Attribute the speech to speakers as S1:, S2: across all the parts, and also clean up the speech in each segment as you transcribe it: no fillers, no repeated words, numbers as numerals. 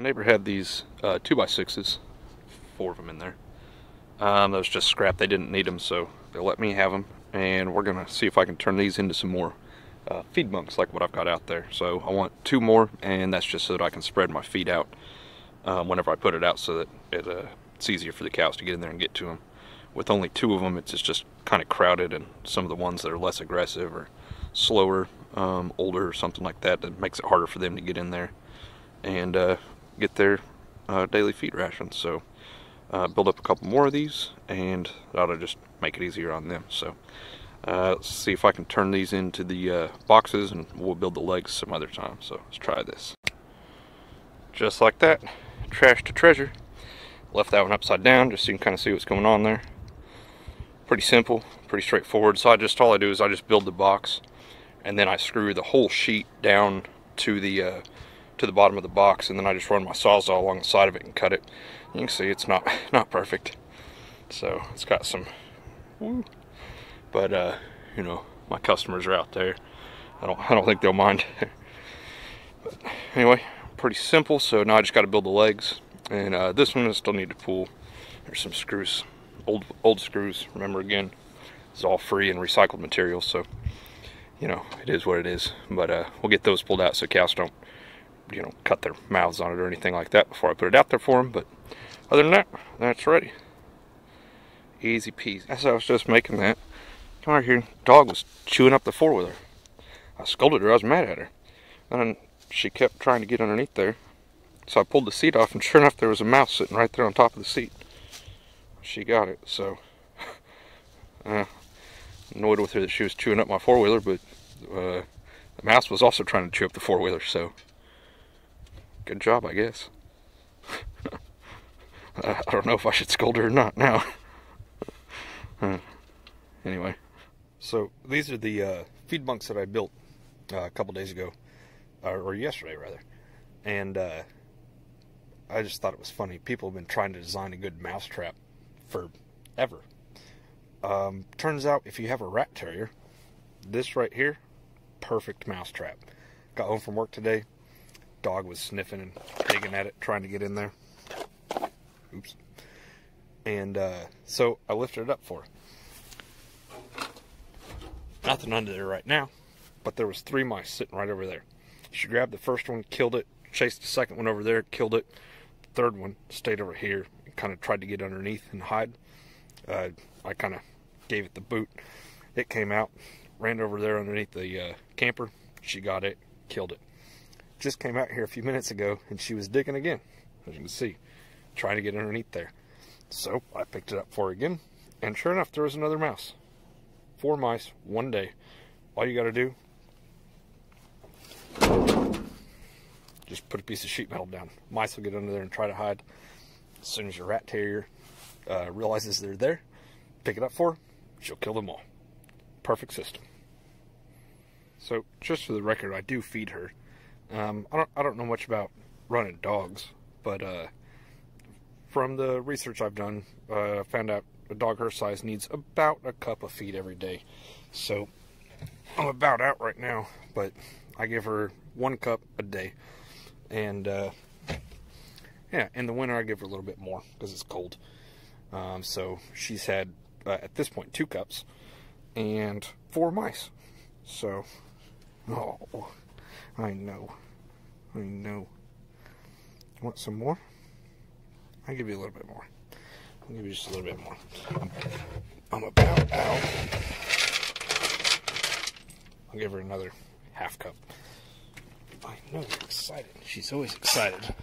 S1: My neighbor had these 2x6s, 4 of them in there. Those just scrap, they didn't need them, so they let me have them. And we're gonna see if I can turn these into some more feed bunks like what I've got out there. So I want 2 more, and that's just so that I can spread my feed out whenever I put it out, so that it's easier for the cows to get in there and get to them. With only 2 of them, it's just kind of crowded, and some of the ones that are less aggressive or slower, older or something like that, that makes it harder for them to get in there and get their daily feed rations. So build up a couple more of these, and that'll just make it easier on them. So let's see if I can turn these into the boxes, and we'll build the legs some other time. So let's try this. Just like that, trash to treasure. Left that one upside down just so you can kind of see what's going on there. Pretty simple, pretty straightforward. So all I do is I just build the box, and then I screw the whole sheet down to the bottom of the box, and then I just run my sawzall along the side of it and cut it. You can see it's not perfect, so it's got some woo. But you know, my customers are out there. I don't think they'll mind. But anyway, pretty simple. So now I just got to build the legs, and this one I still need to pull. There's some screws, old screws. Remember, again, it's all free and recycled material, so you know, it is what it is. But we'll get those pulled out so cows don't, you know, cut their mouths on it or anything like that before I put it out there for them. But other than that, that's ready. Easy peasy. As I was just making that, come over here, dog was chewing up the 4-wheeler. I scolded her, I was mad at her. And she kept trying to get underneath there. So I pulled the seat off, and sure enough, there was a mouse sitting right there on top of the seat. She got it, so annoyed with her that she was chewing up my 4-wheeler, but the mouse was also trying to chew up the 4-wheeler, so good job, I guess. I don't know if I should scold her or not now. Anyway, so these are the feed bunks that I built a couple days ago, or yesterday rather, and I just thought it was funny. People have been trying to design a good mouse trap forever. Turns out if you have a rat terrier, this right here, perfect mouse trap. Got home from work today, dog was sniffing and digging at it, trying to get in there. Oops. And so I lifted it up for her. Nothing under there right now, but there was 3 mice sitting right over there. She grabbed the first one, killed it, chased the second one over there, killed it. The third one stayed over here and kind of tried to get underneath and hide. I kind of gave it the boot. It came out, ran over there underneath the camper. She got it, killed it. Just came out here a few minutes ago, and she was digging again, as you can see, trying to get underneath there. So I picked it up for her again, and sure enough, there was another mouse. 4 mice, one day. All you got to do, just put a piece of sheet metal down. Mice will get under there and try to hide. As soon as your rat terrier realizes they're there, pick it up for her, she'll kill them all. Perfect system. So just for the record, I do feed her. I don't know much about running dogs, but from the research I've done, I found out a dog her size needs about a cup of feed every day. So I'm about out right now, but I give her 1 cup a day. And yeah, in the winter I give her a little bit more because it's cold. So she's had, at this point, 2 cups and 4 mice. So, oh, I know. Want some more? I'll give you a little bit more. I'll give you just a little bit more. I'm about out. I'll give her another half cup. I know you're excited. She's always excited.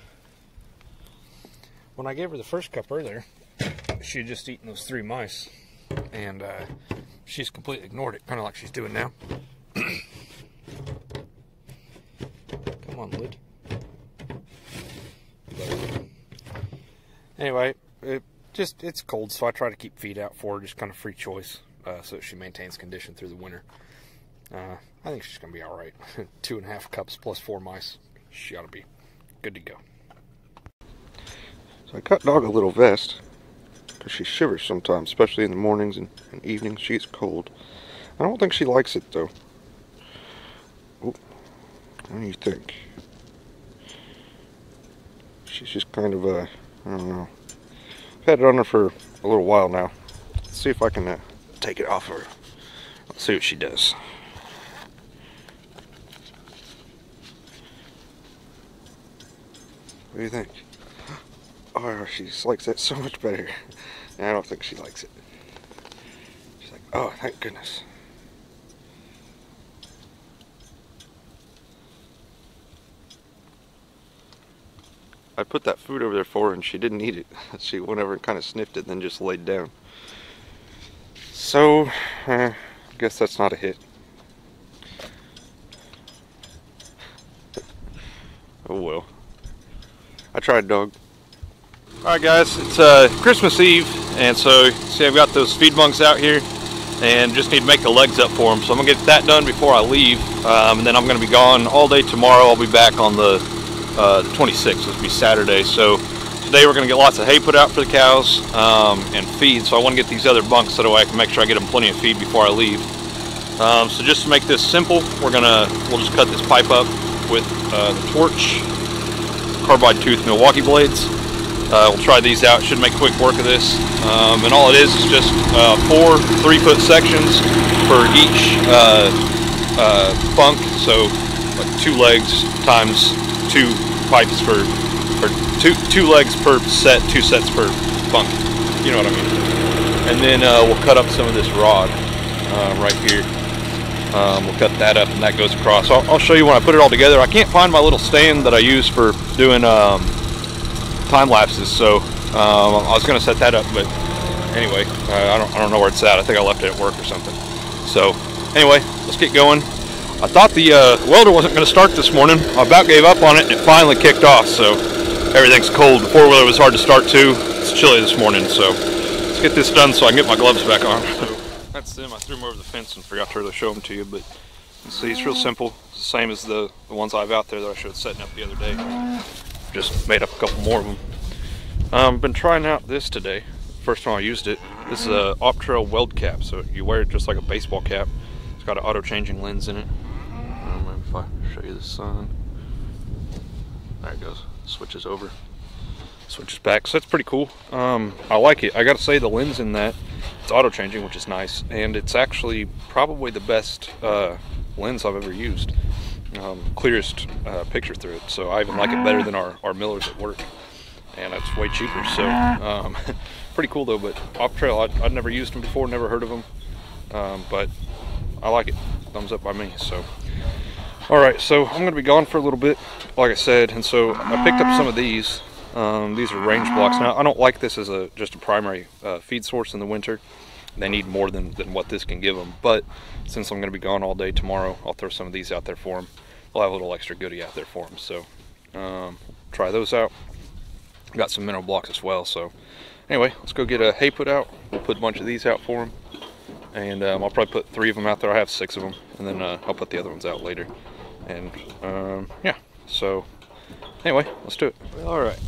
S1: When I gave her the first cup earlier, she had just eaten those 3 mice, and she's completely ignored it, kind of like she's doing now. Come on, lid. Anyway, it's cold, so I try to keep feed out for her, just kind of free choice, so that she maintains condition through the winter. I think she's going to be alright. 2.5 cups plus 4 mice. She ought to be good to go. So I cut dog a little vest, because she shivers sometimes, especially in the mornings and evenings. She gets cold. I don't think she likes it, though. Oop. What do you think? She's just kind of I don't know. I've had it on her for a little while now. Let's see if I can take it off her. Let's see what she does. What do you think? Oh, she likes it so much better. I don't think she likes it. She's like, oh, thank goodness. I put that food over there for her and she didn't eat it. She went over and kind of sniffed it and then just laid down. So, I guess that's not a hit. Oh well. I tried, dog. Alright guys, it's Christmas Eve, and so see I've got those feed bunks out here and just need to make the legs up for them. So I'm going to get that done before I leave, and then I'm going to be gone all day tomorrow. I'll be back on the 26th, which will be Saturday. So today we're going to get lots of hay put out for the cows and feed. So I want to get these other bunks so that way I can make sure I get them plenty of feed before I leave. So just to make this simple, we'll just cut this pipe up with the torch, carbide tooth Milwaukee blades. We'll try these out. Should make quick work of this. And all it is just 4 3-foot sections for each bunk. So like 2 legs times 2 pipes or 2 legs per set, 2 sets per bunk. You know what I mean. And then we'll cut up some of this rod right here. We'll cut that up and that goes across. I'll show you when I put it all together. I can't find my little stand that I use for doing time lapses, so I was going to set that up, but anyway, I don't know where it's at. I think I left it at work or something. So anyway, let's get going. I thought the welder wasn't going to start this morning. I about gave up on it and it finally kicked off, so everything's cold. The 4-wheeler was hard to start too. It's chilly this morning, so let's get this done so I can get my gloves back on. So that's them. I threw them over the fence and forgot to really show them to you, but you can see it's real simple. It's the same as the ones I have out there that I showed setting up the other day. Just made up a couple more of them. I've been trying out this today. First time I used it. This is a Optrail Weld Cap, so you wear it just like a baseball cap. It's got an auto-changing lens in it. I don't know if I show you the sun. There it goes. Switches over. Switches back. So that's pretty cool. I like it. I gotta say the lens in that, it's auto-changing, which is nice, and it's actually probably the best lens I've ever used. Clearest picture through it, so I even like it better than our millers at work, and it's way cheaper. So pretty cool though. But Optrail, I'd never used them before, never heard of them, but I like it. Thumbs up by me. So alright, so I'm gonna be gone for a little bit, like I said, and so I picked up some of these. These are range blocks. Now I don't like this as just a primary feed source in the winter. They need more than what this can give them, but since I'm going to be gone all day tomorrow, I'll throw some of these out there for them. I'll have a little extra goodie out there for them, so try those out. Got some mineral blocks as well. So anyway, let's go get a hay put out. We'll put a bunch of these out for them, and I'll probably put 3 of them out there. I have 6 of them, and then I'll put the other ones out later. And yeah, so anyway, let's do it. All right,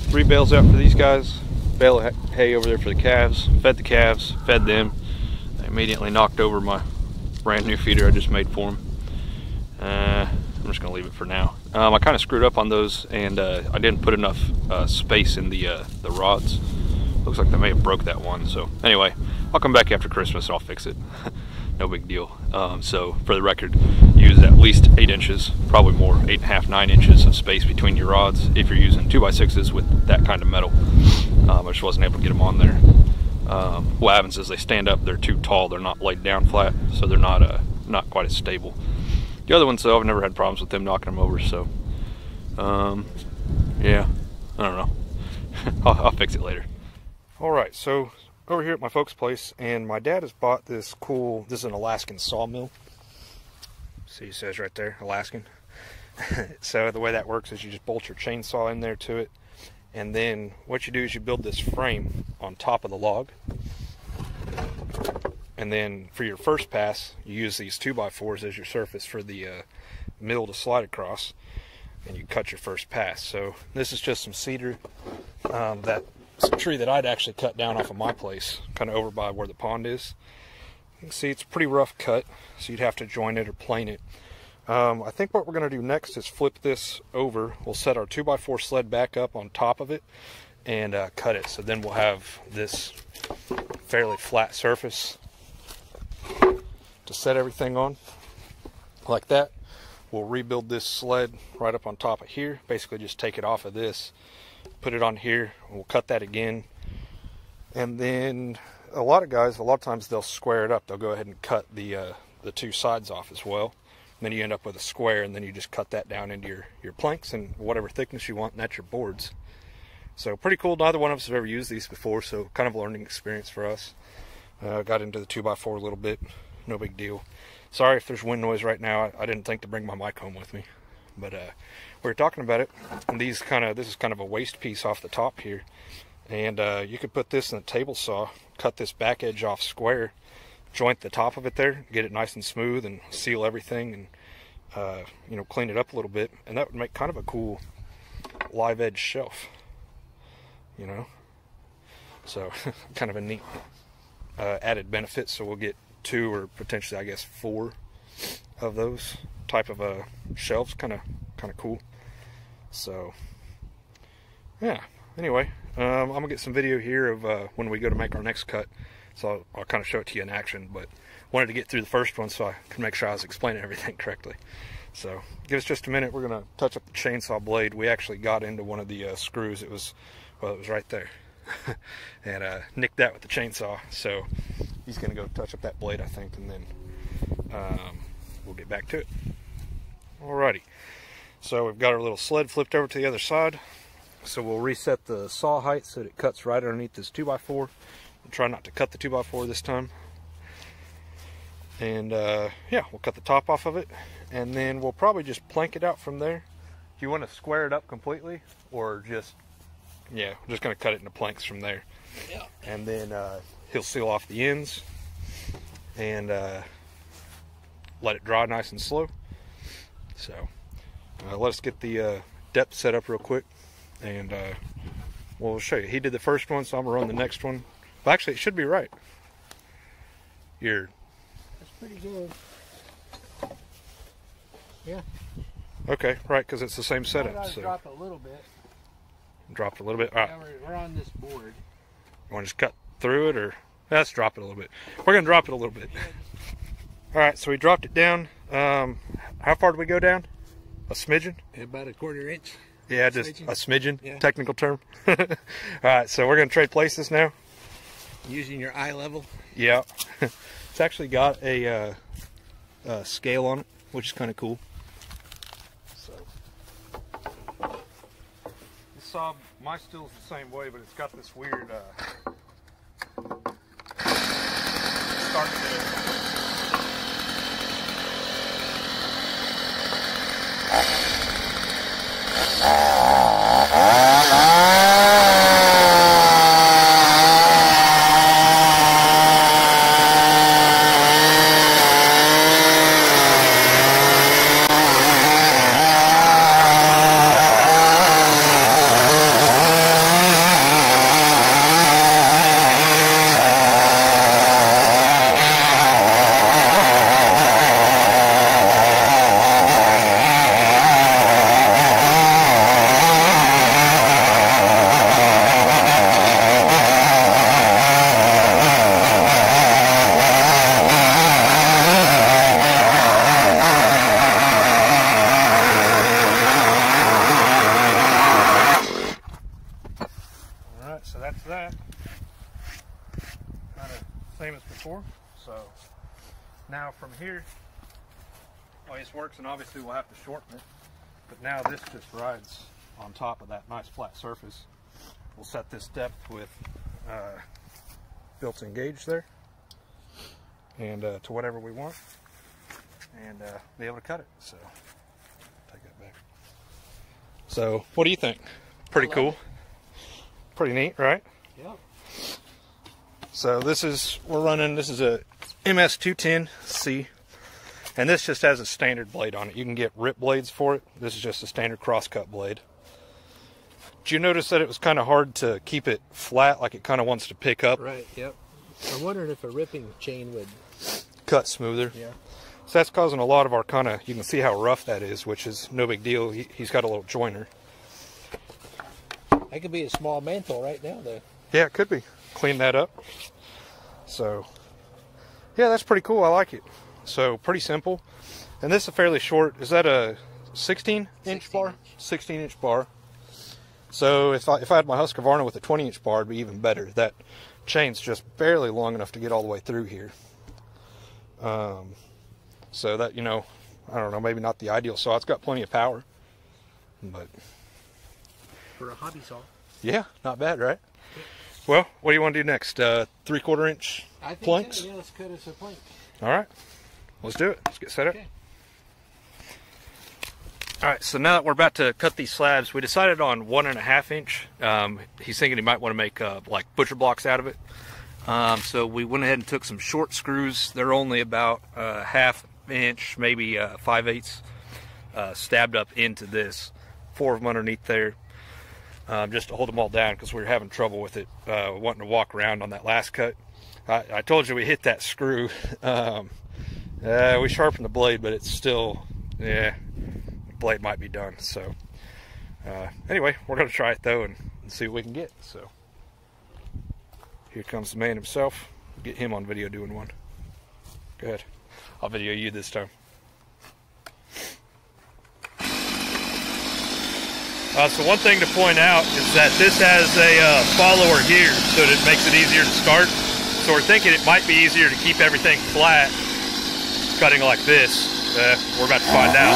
S1: 3 bales out for these guys. Bale of hay over there for the calves. Fed the calves, fed them. I immediately knocked over my brand new feeder I just made for them. I'm just gonna leave it for now. I kind of screwed up on those, and I didn't put enough space in the rods. Looks like they may have broke that one. So anyway, I'll come back after Christmas and I'll fix it. No big deal. So for the record, use at least 8 inches, probably more, 8.5, 9 inches of space between your rods if you're using 2x6s with that kind of metal. I just wasn't able to get them on there. What happens is they stand up, they're too tall, they're not laid down flat, so they're not quite as stable. The other ones though, I've never had problems with them knocking them over, so yeah, I don't know. I'll fix it later. Alright, so over here at my folks' place, and my dad has bought this cool, this is an Alaskan Sawmill. See, it says right there, Alaskan. So the way that works is you just bolt your chainsaw in there to it, and then what you do is you build this frame on top of the log, and then for your first pass you use these 2x4s as your surface for the mill to slide across, and you cut your first pass. So this is just some cedar, that's a tree that I'd actually cut down off of my place, kind of over by where the pond is. You can see it's a pretty rough cut, so you'd have to join it or plane it. I think what we're going to do next is flip this over. We'll set our 2x4 sled back up on top of it and cut it. So then we'll have this fairly flat surface to set everything on like that. We'll rebuild this sled right up on top of here. Basically just take it off of this, put it on here, and we'll cut that again. And then a lot of times they'll square it up. They'll go ahead and cut the two sides off as well. And then you end up with a square, and then you just cut that down into your planks and whatever thickness you want, and that's your boards. So pretty cool. Neither one of us have ever used these before, so kind of a learning experience for us. Got into the 2x4 a little bit, no big deal. Sorry if there's wind noise right now. I didn't think to bring my mic home with me, but we were talking about it. And this is kind of a waste piece off the top here, and you could put this in a table saw, cut this back edge off square, joint the top of it there, get it nice and smooth, and seal everything, and you know, clean it up a little bit, and that would make kind of a cool live edge shelf, you know. So kind of a neat added benefit. So we'll get 2 or potentially, I guess, 4 of those type of shelves. Kind of cool. So yeah, anyway, I'm gonna get some video here of when we go to make our next cut, so I'll kind of show it to you in action, but wanted to get through the first one so I can make sure I was explaining everything correctly. So give us just a minute. We're gonna touch up the chainsaw blade. We actually got into one of the screws. It was right there. And nicked that with the chainsaw, so he's gonna go touch up that blade, I think, and then we'll get back to it. Alrighty, so we've got our little sled flipped over to the other side, so we'll reset the saw height so that it cuts right underneath this 2x4. We'll try not to cut the 2x4 this time, and yeah, we'll cut the top off of it, and then we'll probably just plank it out from there. Do you want to square it up completely, or just... Yeah, we're just going to cut it into planks from there. Yeah. And then he'll seal off the ends and let it dry nice and slow. So let us get the depth set up real quick, and we'll show you. He did the first one, so I'm going to run the next one. Well, actually, it should be right. That's
S2: pretty good. Yeah.
S1: Okay, right, because it's the same setup.
S2: So drop it a little bit.
S1: Dropped a little bit. All right.
S2: Yeah, we're on this board.
S1: You want to just cut through it, or let's drop it a little bit. We're going to drop it a little bit. All right, so we dropped it down. How far did we go down? A smidgen?
S2: About a 1/4 inch.
S1: Yeah, just a smidgen, yeah. Technical term. All right, so we're going to trade places now.
S2: Using your eye level?
S1: Yeah. It's actually got a scale on it, which is kind of cool. Saw my still's the same way, but it's got this weird start same as before. So now from here, always works, and obviously we'll have to shorten it. But now this just rides on top of that nice flat surface. We'll set this depth with built-in gauge there, and to whatever we want, and be able to cut it. So take that back. So what do you think? Pretty cool. Pretty neat, right?
S2: Yep.
S1: So this is a MS210C, and this just has a standard blade on it. You can get rip blades for it. This is just a standard crosscut blade. Did you notice that it was kind of hard to keep it flat, like it kind of wants to pick up?
S2: Right, yep. I wondered if a ripping chain would
S1: cut smoother.
S2: Yeah.
S1: So that's causing a lot of our you can see how rough that is, which is no big deal. He's got a little joiner.
S2: That could be a small mantle right now, though.
S1: Yeah, it could be. Clean that up. So, yeah, that's pretty cool. I like it. So, pretty simple. And this is a fairly short, is that a 16-inch bar? 16-inch bar. So, if I had my Husqvarna with a 20-inch bar, it'd be even better. That chain's just barely long enough to get all the way through here. So that, you know, I don't know, maybe not the ideal saw. It's got plenty of power. But
S2: for a hobby saw.
S1: Yeah, not bad, right? Yeah. Well, what do you want to do next? 3/4 inch planks?
S2: Yeah, let's cut us a plank. All
S1: right, let's do it. Let's get set up.
S2: Okay.
S1: All right, so now that we're about to cut these slabs, we decided on 1.5 inch. He's thinking he might want to make like butcher blocks out of it. So we went ahead and took some short screws. They're only about 1/2 inch, maybe 5/8, stabbed up into this. 4 of them underneath there, just to hold them all down because we were having trouble with it, wanting to walk around on that last cut. I told you we hit that screw. We sharpened the blade, but it's still, the blade might be done. So anyway, we're going to try it though and see what we can get. So here comes the man himself. Get him on video doing one. Go ahead. I'll video you this time. So one thing to point out is that this has a follower here, so that it makes it easier to start. So we're thinking it might be easier to keep everything flat, cutting like this. We're about to find out.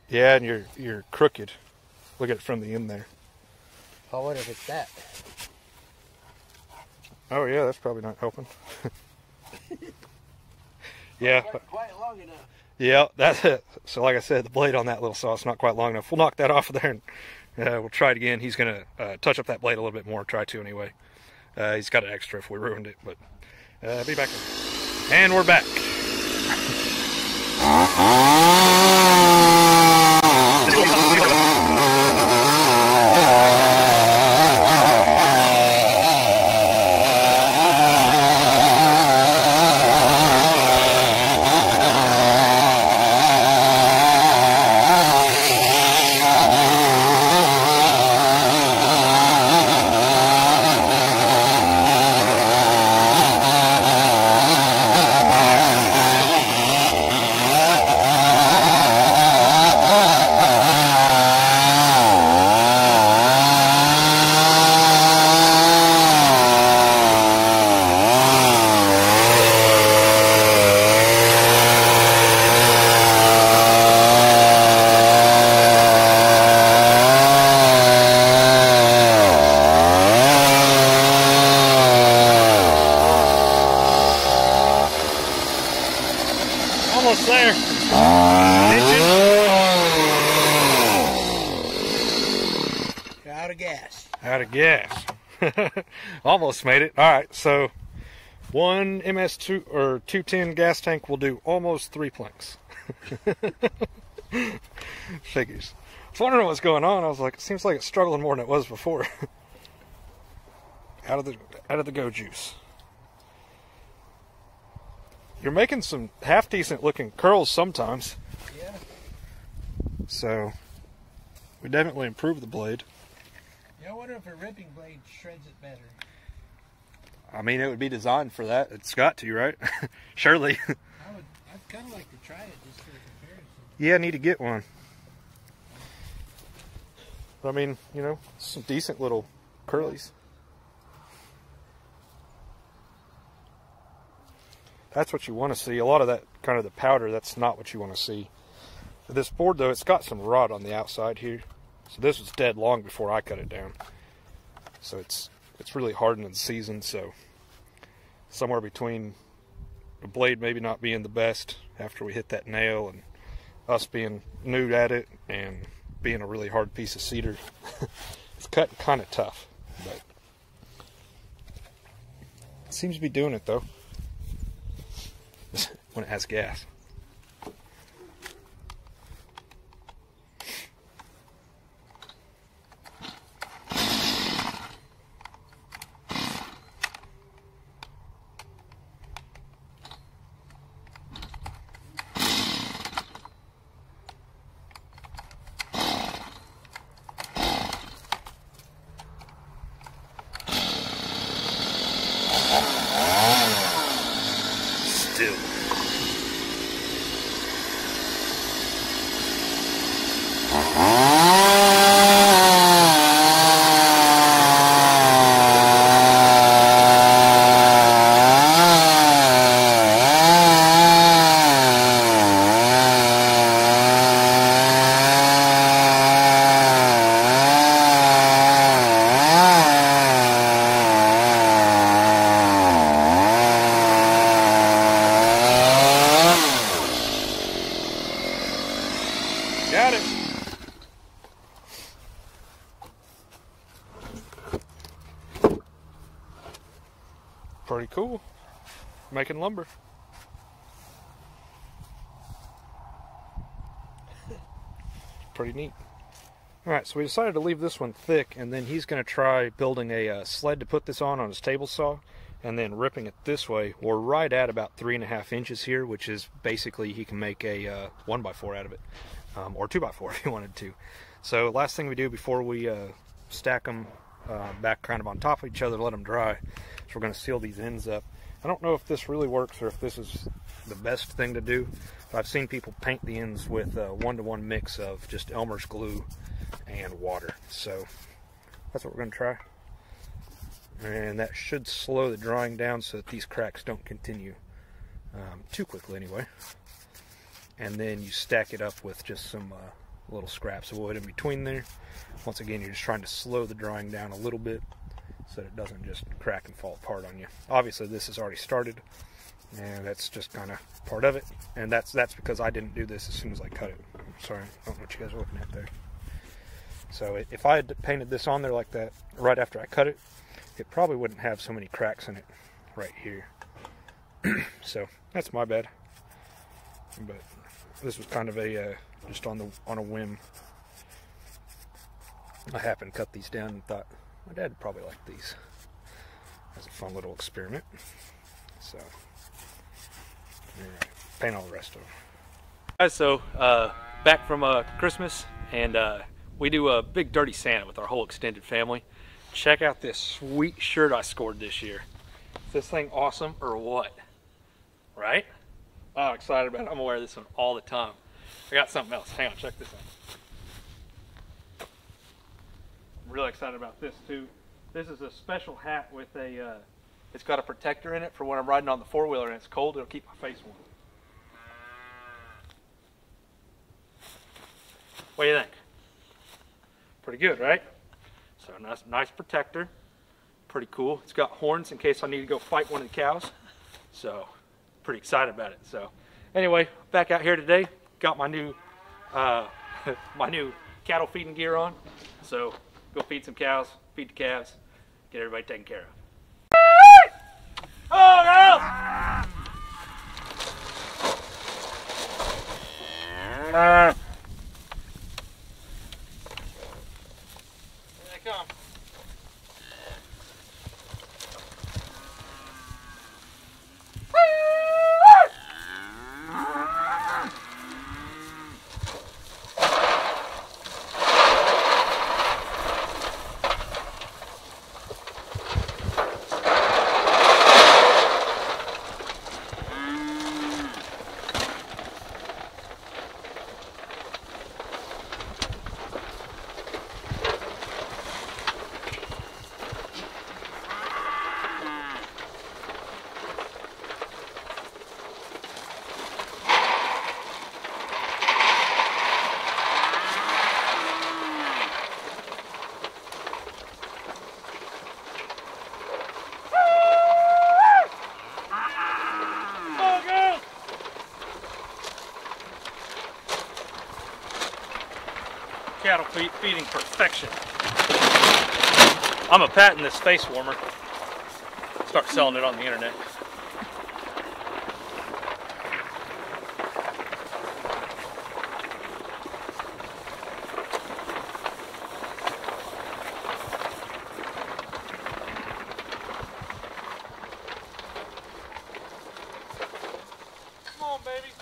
S1: Yeah, and you're crooked. Look at it from the end there.
S2: I wonder if it's that.
S1: Oh yeah, that's probably not helping. Yeah.
S2: Not quite long enough.
S1: Yeah, that's it. So like I said, the blade on that little saw is not quite long enough. We'll knock that off of there and we'll try it again. He's going to touch up that blade a little bit more, try to anyway. He's got an extra if we ruined it, but be back. And we're back. Almost there.
S2: Out of gas.
S1: Out of gas. Almost made it. All right, so one MS2 or 210 gas tank will do almost 3 planks. Figures. I was wondering what's going on. I was like, it seems like it's struggling more than it was before. out of the go juice. You're making some half decent looking curls sometimes.
S2: Yeah.
S1: So we definitely improved the blade.
S2: Yeah, I wonder if a ripping blade shreds it better.
S1: I mean, it would be designed for that. It's got to, right? Surely.
S2: I'd kind of like to try it just for a comparison.
S1: Yeah, I need to get one. I mean, you know, some decent little curlies. That's what you want to see. A lot of that kind of the powder, that's not what you want to see. This board, though, it's got some rot on the outside here. So this was dead long before I cut it down. So it's really hardened and seasoned. So somewhere between the blade maybe not being the best after we hit that nail and us being new at it and being a really hard piece of cedar. It's cutting kind of tough, but it seems to be doing it though. When it has gas. Got it. Pretty cool. Making lumber. Pretty neat. Alright, so we decided to leave this one thick, and then he's going to try building a sled to put this on his table saw, and then ripping it this way. We're right at about 3.5 inches here, which is basically he can make a 1x4 out of it. Or 2x4 if you wanted to. So last thing we do before we stack them back kind of on top of each other, let them dry, is we're going to seal these ends up. I don't know if this really works or if this is the best thing to do, but I've seen people paint the ends with a 1-to-1 mix of just Elmer's glue and water. So that's what we're going to try. And that should slow the drying down so that these cracks don't continue too quickly anyway. And then you stack it up with just some little scraps of wood in between there. Once again, you're just trying to slow the drying down a little bit so that it doesn't just crack and fall apart on you. Obviously, this has already started, and that's just kind of part of it. And that's because I didn't do this as soon as I cut it. Sorry, I don't know what you guys are looking at there. So if I had painted this on there like that right after I cut it, it probably wouldn't have so many cracks in it right here. So that's my bad. But this was kind of a just on a whim. I happened to cut these down and thought my dad would probably like these as a fun little experiment. So, alright, paint all the rest of them.
S3: Guys, so back from Christmas, and we do a big dirty Santa with our whole extended family. Check out this sweet shirt I scored this year. Is this thing awesome or what? Right? I'm excited about it. I'm gonna wear this one all the time. I got something else. Hang on, check this out. I'm really excited about this too. This is a special hat with a, it's got a protector in it for when I'm riding on the four-wheeler and it's cold. It'll keep my face warm. What do you think? Pretty good, right? So nice protector. Pretty cool. It's got horns in case I need to go fight one of the cows. So pretty excited about it. So anyway, back out here today, got my new my new cattle feeding gear on. So go feed some cows, feed the calves, get everybody taken care of. Oh, girls! Here they come. Cattle feeding perfection. I'm a patent this face warmer. Start selling it on the internet. Come on, baby.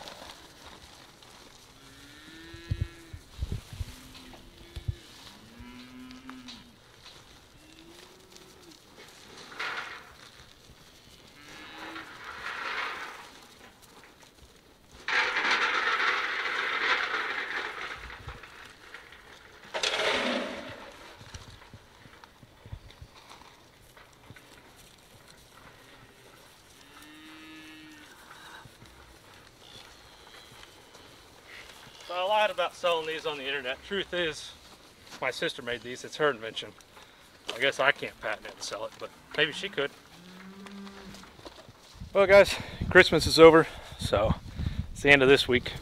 S3: I lied about selling these on the internet. Truth is, my sister made these. It's her invention. I guess I can't patent it and sell it, but maybe she could. Well guys, Christmas is over, so it's the end of this week.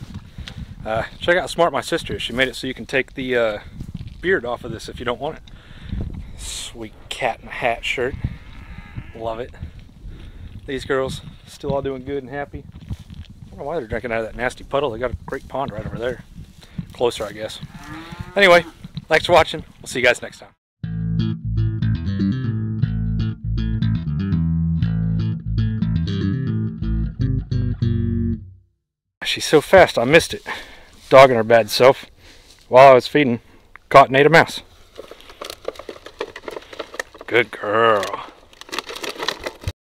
S3: Check out how smart my sister is. She made it so you can take the beard off of this if you don't want it. Sweet cat in a hat shirt. Love it. These girls still all doing good and happy. I don't know why they're drinking out of that nasty puddle. They got a great pond right over there. Closer, I guess. Anyway, thanks for watching. We'll see you guys next time. She's so fast, I missed it. Dogging her bad self. While I was feeding, caught and ate a mouse. Good girl.